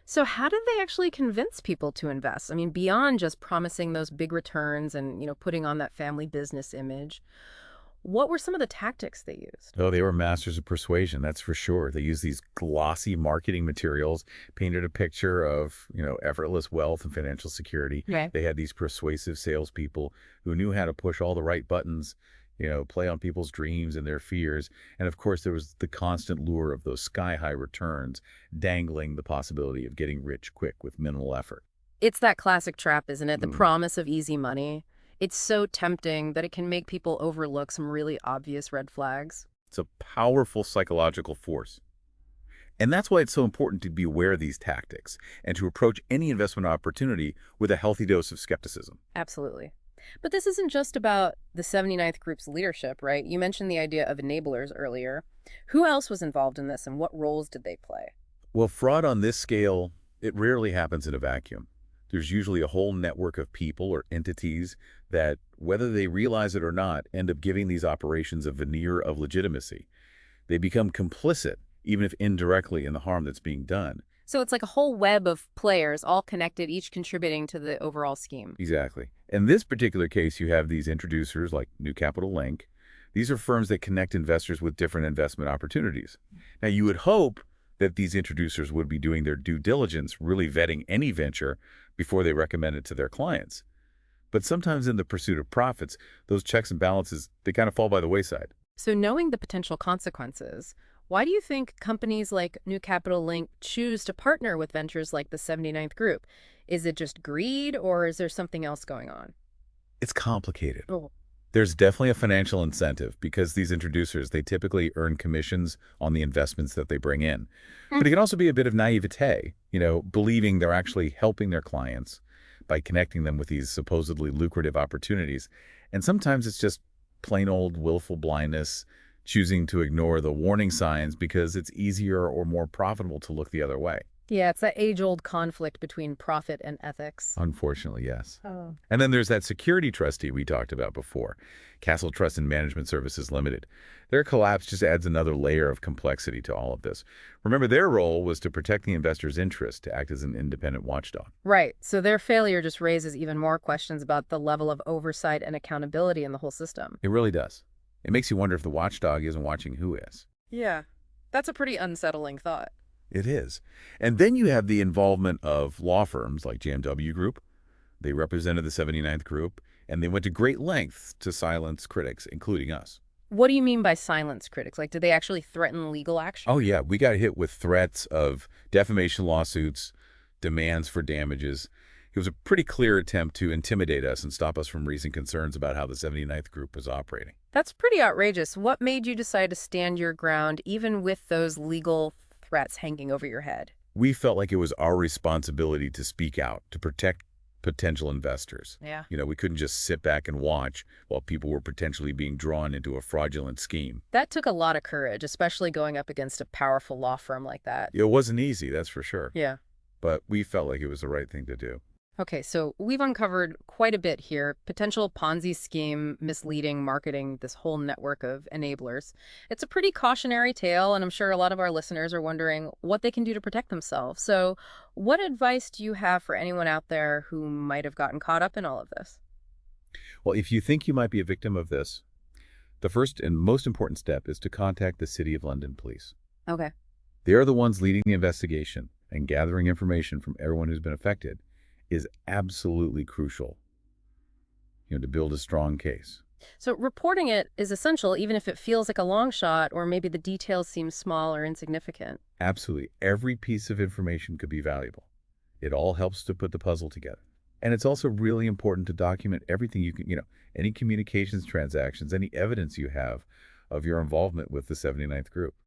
So how did they actually convince people to invest? I mean, beyond just promising those big returns and, putting on that family business image, what were some of the tactics they used? Oh, they were masters of persuasion, that's for sure. They used these glossy marketing materials, painted a picture of, effortless wealth and financial security. Right. They had these persuasive salespeople who knew how to push all the right buttons, play on people's dreams and their fears. And of course, there was the constant lure of those sky-high returns, dangling the possibility of getting rich quick with minimal effort. It's that classic trap, isn't it? The Mm. promise of easy money. It's so tempting that it can make people overlook some really obvious red flags. It's a powerful psychological force. And that's why it's so important to be aware of these tactics and to approach any investment opportunity with a healthy dose of skepticism. Absolutely. But this isn't just about the 79th Group's leadership, right? You mentioned the idea of enablers earlier. Who else was involved in this and what roles did they play? Well, fraud on this scale, it rarely happens in a vacuum. There's usually a whole network of people or entities that, whether they realize it or not, end up giving these operations a veneer of legitimacy. They become complicit, even if indirectly, in the harm that's being done. So it's like a whole web of players, all connected, each contributing to the overall scheme. Exactly. In this particular case, you have these introducers like New Capital Link. These are firms that connect investors with different investment opportunities. Now, you would hope that these introducers would be doing their due diligence, really vetting any venture before they recommend it to their clients. But sometimes in the pursuit of profits, those checks and balances, they kind of fall by the wayside. So knowing the potential consequences, why do you think companies like New Capital Link choose to partner with ventures like the 79th Group? Is it just greed or is there something else going on? It's complicated. Oh, There's definitely a financial incentive because these introducers, they typically earn commissions on the investments that they bring in. But it can also be a bit of naivete, believing they're actually helping their clients by connecting them with these supposedly lucrative opportunities. And sometimes it's just plain old willful blindness, choosing to ignore the warning signs because it's easier or more profitable to look the other way. yeah, it's that age-old conflict between profit and ethics. Unfortunately, yes. Oh. And then there's that security trustee we talked about before, Castle Trust and Management Services Limited. Their collapse just adds another layer of complexity to all of this. Remember, their role was to protect the investor's interest, to act as an independent watchdog. Right. So their failure just raises even more questions about the level of oversight and accountability in the whole system. It really does. It makes you wonder if the watchdog isn't watching who is. Yeah, that's a pretty unsettling thought. It is. And then you have the involvement of law firms like JMW Group. They represented the 79th Group, and they went to great lengths to silence critics, including us. What do you mean by silence critics? Like, did they actually threaten legal action? Oh, yeah, we got hit with threats of defamation lawsuits, demands for damages. It was a pretty clear attempt to intimidate us and stop us from raising concerns about how the 79th Group was operating. That's pretty outrageous. What made you decide to stand your ground even with those legal threats hanging over your head? We felt like it was our responsibility to speak out, to protect potential investors. Yeah. We couldn't just sit back and watch while people were potentially being drawn into a fraudulent scheme. That took a lot of courage, especially going up against a powerful law firm like that. It wasn't easy, that's for sure. Yeah. But we felt like it was the right thing to do. Okay, so we've uncovered quite a bit here. Potential Ponzi scheme, misleading marketing, this whole network of enablers. It's a pretty cautionary tale, and I'm sure a lot of our listeners are wondering what they can do to protect themselves. So what advice do you have for anyone out there who might have gotten caught up in all of this? Well, if you think you might be a victim of this, the first and most important step is to contact the City of London Police. Okay. They are the ones leading the investigation, and gathering information from everyone who's been affected is absolutely crucial, to build a strong case. So reporting it is essential, even if it feels like a long shot or maybe the details seem small or insignificant. Absolutely. Every piece of information could be valuable. It all helps to put the puzzle together. And it's also really important to document everything you can, any communications transactions, any evidence you have of your involvement with the 79th Group.